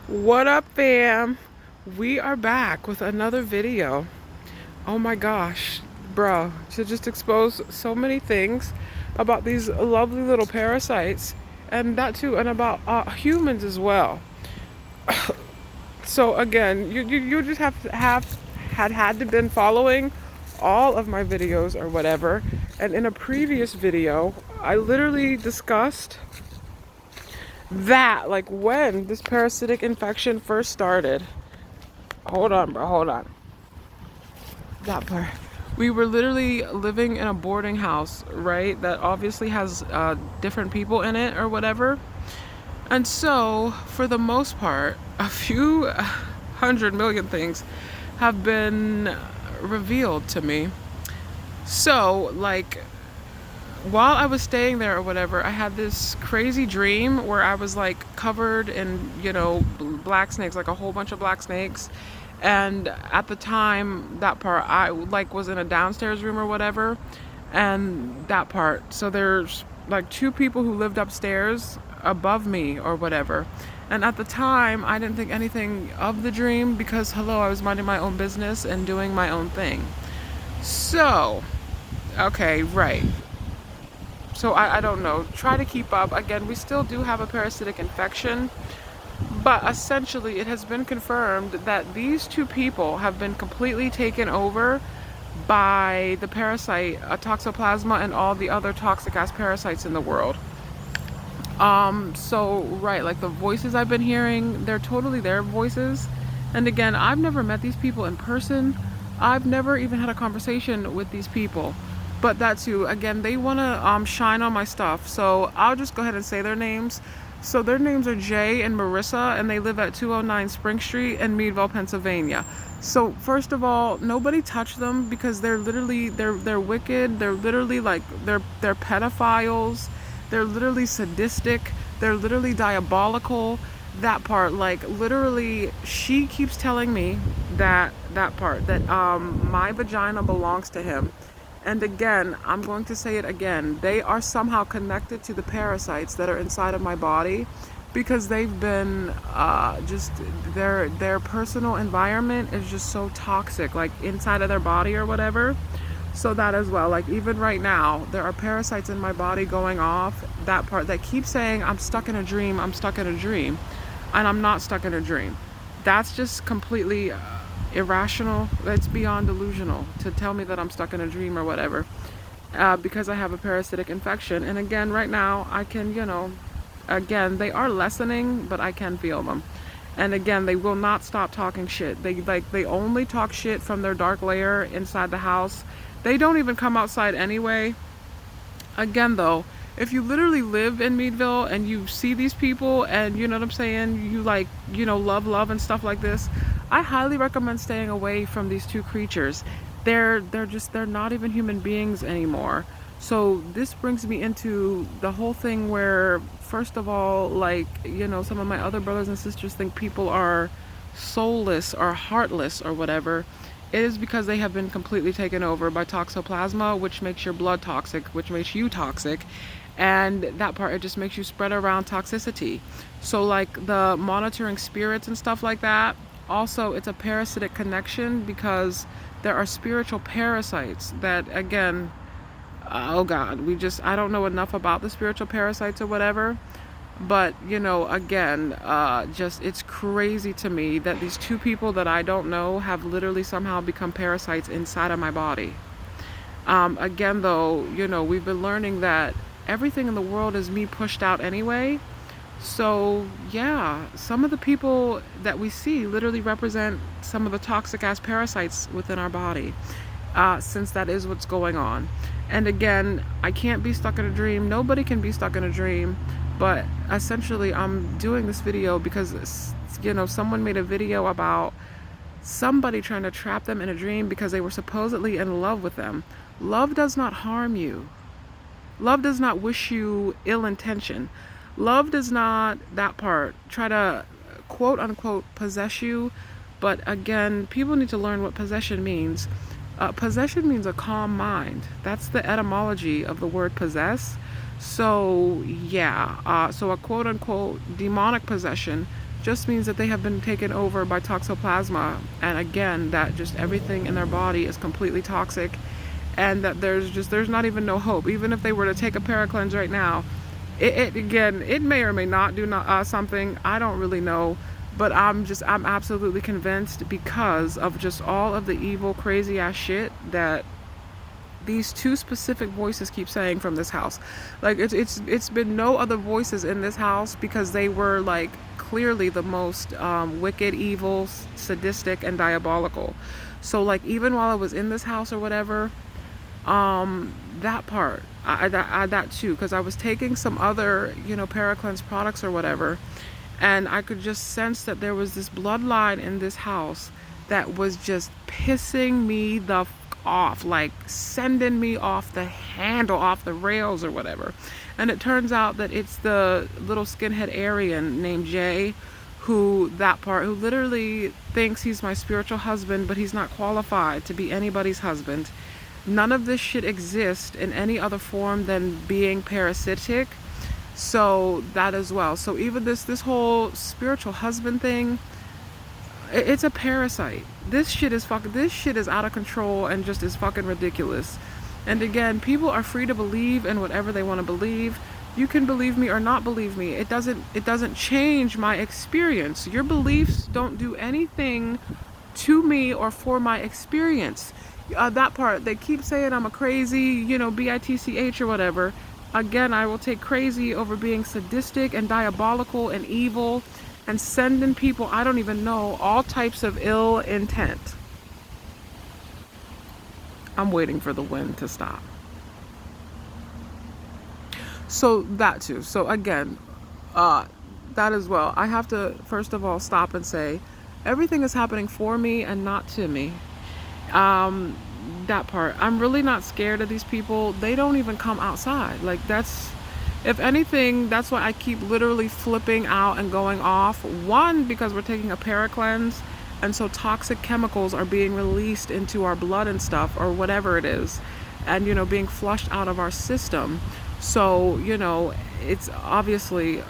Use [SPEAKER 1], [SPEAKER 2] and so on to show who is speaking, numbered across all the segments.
[SPEAKER 1] What up, fam? We are back with another video. Oh my gosh, bro, to just expose so many things about these lovely little parasites, and that too, and about humans as well. So again, you just have to had to been following all of my videos or whatever. And in a previous video, I literally discussed that, like when this parasitic infection first started. Hold on, bro. Hold on. That part. We were literally living in a boarding house, right? That obviously has different people in it or whatever. And so, for the most part, a few 100 million things have been revealed to me. So, like, while I was staying there or whatever, I had this crazy dream where I was like covered in, black snakes, like a whole bunch of black snakes. And at the time, that part, I like was in a downstairs room or whatever. And that part, so there's like two people who lived upstairs above me or whatever. And at the time, I didn't think anything of the dream because, hello, I was minding my own business and doing my own thing. So, okay, right. So I don't know. Try to keep up. Again, we still do have a parasitic infection, but essentially it has been confirmed that these two people have been completely taken over by the parasite Toxoplasma and all the other toxic ass parasites in the world. So right, like the voices I've been hearing, they're totally their voices. And again, I've never met these people in person. I've never even had a conversation with these people. But that too, again, they want to shine on my stuff. So I'll just go ahead and say their names. So their names are Jay and Marissa, and they live at 209 Spring Street in Meadville, Pennsylvania. So first of all, nobody touch them because they're literally they're wicked. They're literally like they're pedophiles. They're literally sadistic. They're literally diabolical. That part, like literally, she keeps telling me that part that my vagina belongs to him. And again, I'm going to say it again. They are somehow connected to the parasites that are inside of my body because they've been just their personal environment is just so toxic, like inside of their body or whatever. So that as well, like even right now, there are parasites in my body going off. That part that keeps saying I'm stuck in a dream, I'm stuck in a dream, and I'm not stuck in a dream. That's just completely irrational. It's beyond delusional to tell me that I'm stuck in a dream or whatever, because I have a parasitic infection. And again, right now, I can, again, they are lessening, but I can feel them. And again, they will not stop talking shit. They only talk shit from their dark lair inside the house. They don't even come outside anyway. Again, though, if you literally live in Meadville and you see these people and you know what I'm saying, you like, love and stuff like this, I highly recommend staying away from these two creatures. They're not even human beings anymore. So this brings me into the whole thing where, first of all, like, some of my other brothers and sisters think people are soulless or heartless or whatever. It is because they have been completely taken over by toxoplasma, which makes your blood toxic, which makes you toxic. And that part, it just makes you spread around toxicity. So like the monitoring spirits and stuff like that, also it's a parasitic connection because there are spiritual parasites that, again, oh God, I don't know enough about the spiritual parasites or whatever. But, again, just it's crazy to me that these two people that I don't know have literally somehow become parasites inside of my body. Again, though, we've been learning that everything in the world is me pushed out anyway. So, yeah, some of the people that we see literally represent some of the toxic ass parasites within our body, since that is what's going on. And again, I can't be stuck in a dream. Nobody can be stuck in a dream. But essentially, I'm doing this video because, someone made a video about somebody trying to trap them in a dream because they were supposedly in love with them. Love does not harm you. Love does not wish you ill intention. Love does not, that part, try to quote unquote possess you. But again, people need to learn what possession means. Possession means a calm mind. That's the etymology of the word possess. So yeah, so a quote unquote demonic possession just means that they have been taken over by toxoplasma, and again, that just everything in their body is completely toxic, and that there's not even no hope. Even if they were to take a Paracleanse right now, it again, it may or may not do something. I don't really know, but I'm absolutely convinced, because of just all of the evil, crazy ass shit that these two specific voices keep saying from this house. Like it's been no other voices in this house, because they were like clearly the most wicked, evil, sadistic, and diabolical. So like even while I was in this house or whatever, that part, that too, because I was taking some other, Paracleanse products or whatever, and I could just sense that there was this bloodline in this house that was just pissing me the off, like sending me off the handle, off the rails or whatever. And it turns out that it's the little skinhead Aryan named Jay, who literally thinks he's my spiritual husband, but he's not qualified to be anybody's husband. None of this shit exists in any other form than being parasitic. So that as well. So even this whole spiritual husband thing, it's a parasite. This shit is out of control and just is fucking ridiculous. And again, people are free to believe in whatever they want to believe. You can believe me or not believe me. It doesn't change my experience. Your beliefs don't do anything to me or for my experience. That part, they keep saying I'm a crazy, bitch or whatever. Again, I will take crazy over being sadistic and diabolical and evil and sending people I don't even know all types of ill intent. I'm waiting for the wind to stop. So that too. So again, that as well. I have to first of all stop and say everything is happening for me and not to me. That part. I'm really not scared of these people. They don't even come outside. Like if anything, that's why I keep literally flipping out and going off. One, because we're taking a Paracleanse, and so toxic chemicals are being released into our blood and stuff, or whatever it is, and being flushed out of our system. So it's obviously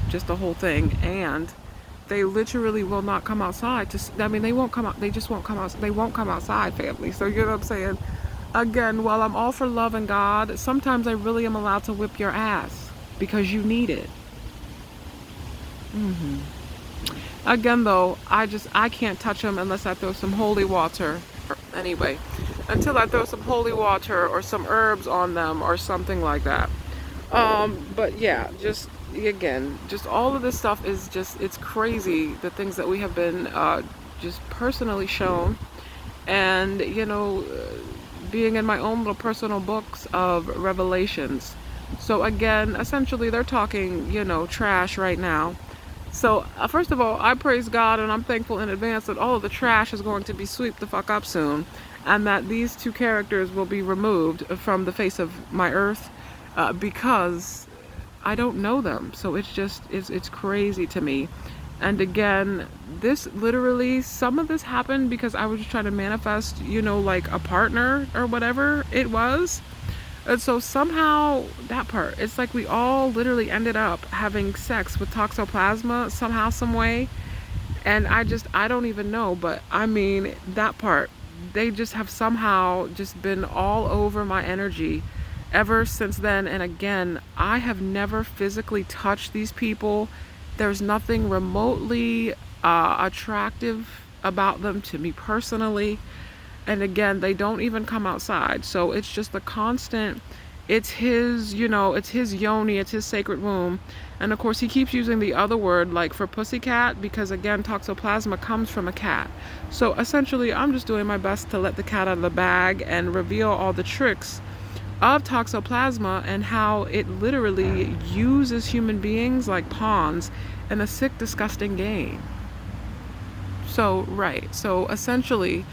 [SPEAKER 1] just the whole thing. And they literally will not come outside they won't come out. They just won't come out. They won't come outside, family. So you know what I'm saying? Again, while I'm all for love and God, sometimes I really am allowed to whip your ass because you need it. Again, though, I can't touch them unless I throw some holy water. Anyway, until I throw some holy water or some herbs on them or something like that. But yeah, just all of this stuff is it's crazy, the things that we have been just personally shown, and being in my own little personal books of revelations. So again, essentially they're talking trash right now. So first of all, I praise God and I'm thankful in advance that all of the trash is going to be swept the fuck up soon, and that these two characters will be removed from the face of my earth, because I don't know them. So it's crazy to me. And again, this literally, some of this happened because I was just trying to manifest, like a partner or whatever it was. And so somehow that part, it's like we all literally ended up having sex with toxoplasma somehow, some way. And I don't even know, but I mean, that part, they just have somehow just been all over my energy ever since then. And again, I have never physically touched these people. There's nothing remotely attractive about them to me personally. And again, they don't even come outside. So it's just the constant, it's his, it's his yoni, it's his sacred womb. And of course, he keeps using the other word, like for pussycat, because again, toxoplasma comes from a cat. So essentially, I'm just doing my best to let the cat out of the bag and reveal all the tricks of toxoplasma and how it literally uses human beings like pawns in a sick, disgusting game. So, right. So essentially,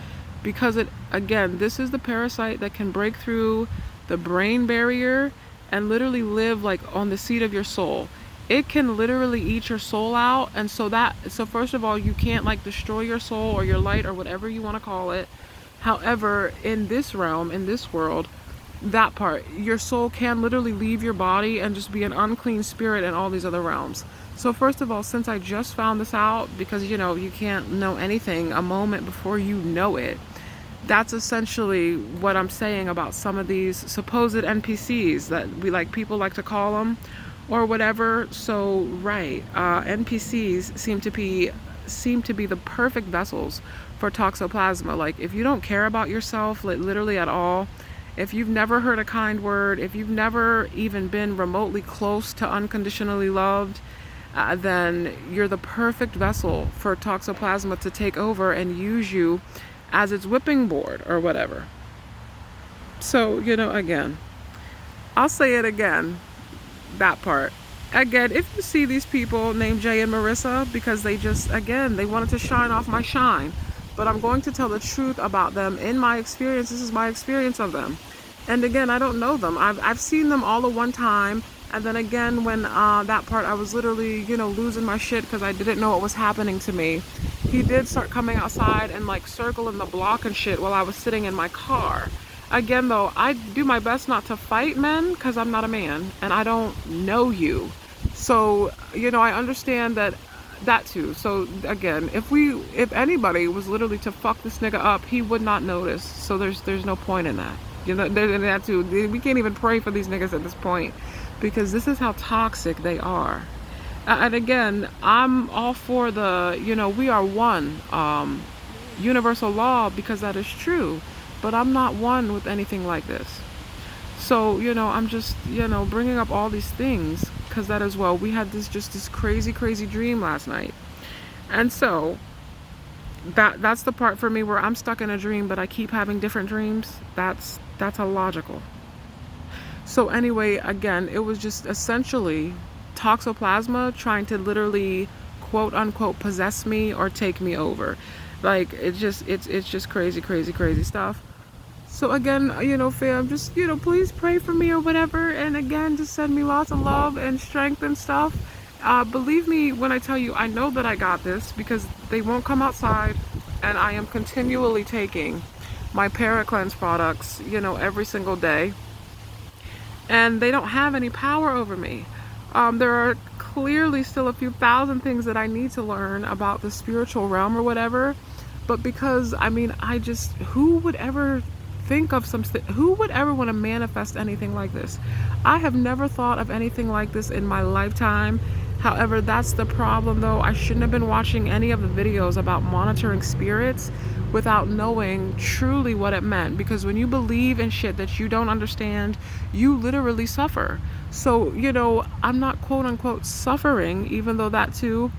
[SPEAKER 1] because this is the parasite that can break through the brain barrier and literally live like on the seat of your soul. It can literally eat your soul out. And so first of all, you can't like destroy your soul or your light or whatever you want to call it. However, in this realm, in this world, That part, your soul can literally leave your body and just be an unclean spirit in all these other realms. So first of all, since I just found this out, because you can't know anything a moment before you know it, that's essentially what I'm saying about some of these supposed NPCs that people like to call them or whatever. So right, NPCs seem to be the perfect vessels for toxoplasma. Like, if you don't care about yourself, like, literally at all, if you've never heard a kind word, if you've never even been remotely close to unconditionally loved, then you're the perfect vessel for toxoplasma to take over and use you as its whipping board or whatever. So, again, I'll say it again, that part. Again, if you see these people named Jay and Marissa, because they wanted to shine off my shine. But I'm going to tell the truth about them in my experience. This is my experience of them. And again, I don't know them. I've seen them all at one time. And then again, when that part, I was literally, losing my shit because I didn't know what was happening to me. He did start coming outside and circling the block and shit while I was sitting in my car. Again, though, I do my best not to fight men because I'm not a man and I don't know you. So, I understand that too. So again, if anybody was literally to fuck this nigga up, he would not notice. So there's no point in that. That too. We can't even pray for these niggas at this point because this is how toxic they are. And again, I'm all for the, we are one, universal law, because that is true. But I'm not one with anything like this. So, I'm just, bringing up all these things because that as well. We had this crazy, crazy dream last night. And so that's the part for me where I'm stuck in a dream, but I keep having different dreams. That's illogical. So anyway, again, it was just essentially toxoplasma trying to literally quote unquote possess me or take me over. It's just crazy, crazy, crazy stuff. So again, fam, just, please pray for me or whatever. And again, just send me lots of love and strength and stuff. Believe me when I tell you, I know that I got this because they won't come outside. And I am continually taking my Paracleanse products, every single day. And they don't have any power over me. There are clearly still a few thousand things that I need to learn about the spiritual realm or whatever. But because, who would ever think of who would ever want to manifest anything like this? I have never thought of anything like this in my lifetime. However, that's the problem though. I shouldn't have been watching any of the videos about monitoring spirits without knowing truly what it meant, because when you believe in shit that you don't understand, you literally suffer. So, I'm not quote unquote suffering, even though that too,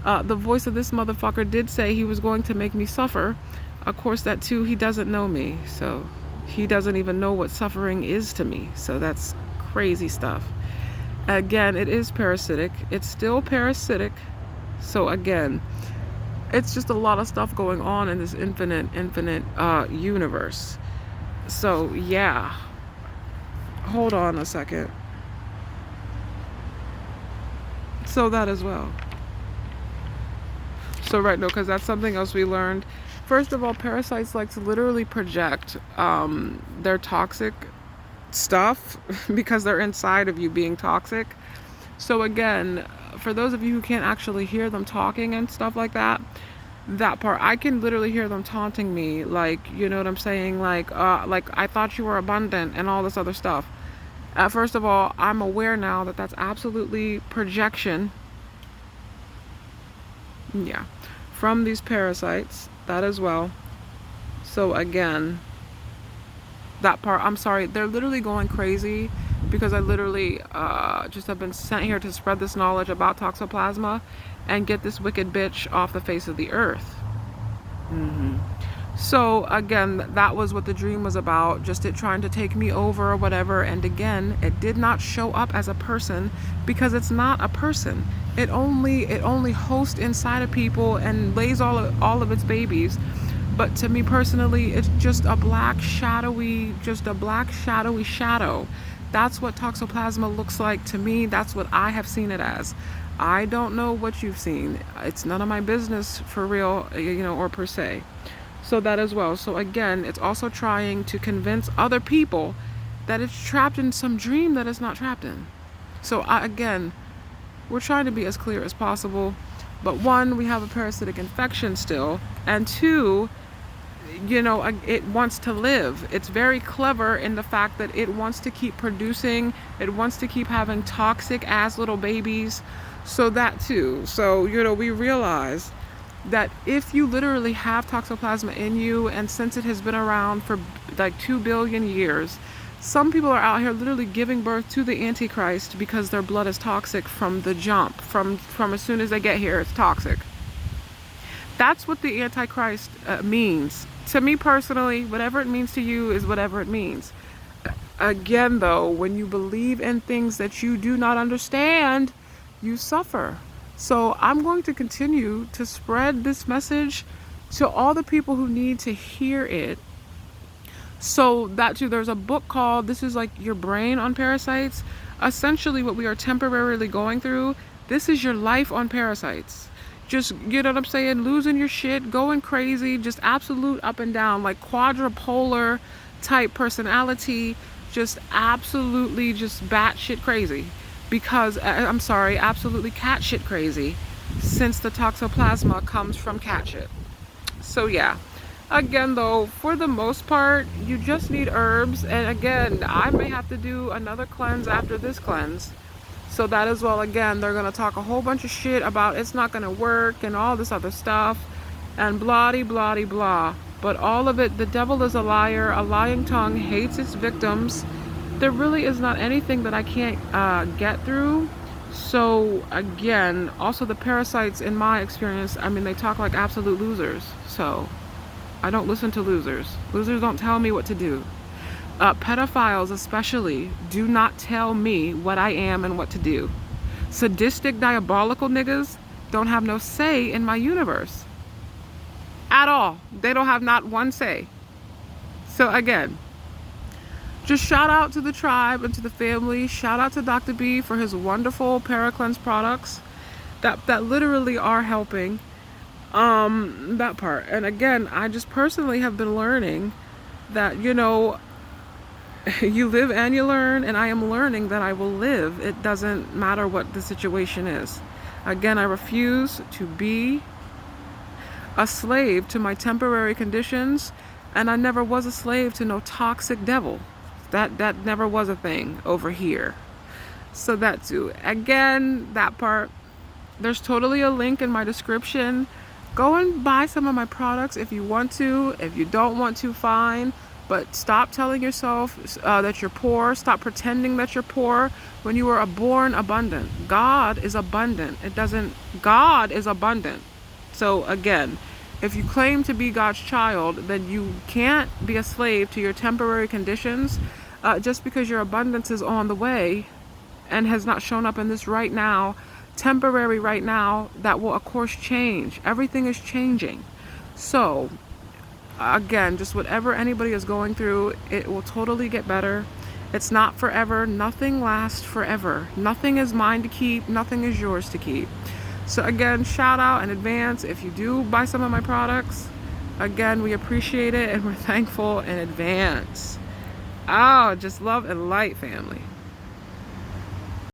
[SPEAKER 1] the voice of this motherfucker did say he was going to make me suffer. Of course, that too, he doesn't know me, so he doesn't even know what suffering is to me. So that's crazy stuff. Again, it is parasitic. It's still parasitic. So again, it's just a lot of stuff going on in this infinite universe. So yeah. Hold on a second. So that as well. So right, no, because that's something else we learned. First of all, parasites like to literally project their toxic stuff because they're inside of you being toxic. So again, for those of you who can't actually hear them talking and stuff like that, that part, I can literally hear them taunting me, you know what I'm saying? I thought you were abundant and all this other stuff. First of all, I'm aware now that that's absolutely projection. Yeah. From these parasites, that as well. So again, that part, I'm sorry, they're literally going crazy because I literally just have been sent here to spread this knowledge about toxoplasma and get this wicked bitch off the face of the earth. So again, that was what the dream was about, just it trying to take me over or whatever. And again, it did not show up as a person because it's not a person. It only hosts inside of people and lays all of its babies. But to me personally, it's just a black shadowy shadow. That's what toxoplasma looks like to me. That's what I have seen it as. I don't know what you've seen. It's none of my business for real, or per se. So that as well. So again, it's also trying to convince other people that it's trapped in some dream that it's not trapped in. So again, we're trying to be as clear as possible. But one, we have a parasitic infection still, and two, it wants to live. It's very clever in the fact that it wants to keep producing, it wants to keep having toxic ass little babies. So that too. So, we realize that if you literally have toxoplasma in you, and since it has been around for like 2 billion years, some people are out here literally giving birth to the Antichrist because their blood is toxic from the jump, from as soon as they get here, it's toxic. That's what the Antichrist means. To me personally, whatever it means to you is whatever it means. Again, though, when you believe in things that you do not understand, you suffer. So I'm going to continue to spread this message to all the people who need to hear it. So that too, there's a book called This Is Like Your Brain on Parasites. Essentially what we are temporarily going through, this is your life on parasites. Just, you know what I'm saying, losing your shit, going crazy, just absolute up and down, like quadrupolar type personality, just absolutely just batshit crazy. Because, absolutely cat shit crazy, since the toxoplasma comes from cat shit. So yeah. Again, though, for the most part, you just need herbs. And again, I may have to do another cleanse after this cleanse. So that as well, again, they're going to talk a whole bunch of shit about it's not going to work and all this other stuff. And blah. But all of it, the devil is a liar. A lying tongue hates its victims. There really is not anything that I can't get through. So again, also the parasites, in my experience, they talk like absolute losers. So I don't listen to losers. Losers don't tell me what to do. Pedophiles especially do not tell me what I am and what to do. Sadistic, diabolical niggas don't have no say in my universe. At all. They don't have not one say. So again, just shout out to the tribe and to the family. Shout out to Dr. B for his wonderful Paracleanse products that literally are helping. That part. And again, I just personally have been learning that, you live and you learn, and I am learning that I will live. It doesn't matter what the situation is. Again, I refuse to be a slave to my temporary conditions, and I never was a slave to no toxic devil. That never was a thing over here. So that too. Again, that part. There's totally a link in my description. Go and buy some of my products if you want to. If you don't want to, fine. But stop telling yourself that you're poor. Stop pretending that you're poor when you were born abundant. God is abundant. God is abundant. So again, if you claim to be God's child, then you can't be a slave to your temporary conditions just because your abundance is on the way and has not shown up in this right now, temporary right now, that will of course change. Everything is changing. So again, just whatever anybody is going through, it will totally get better. It's not forever. Nothing lasts forever. Nothing is mine to keep. Nothing is yours to keep. So again, shout out in advance if you do buy some of my products. Again, we appreciate it and we're thankful in advance. Oh, just love and light, family.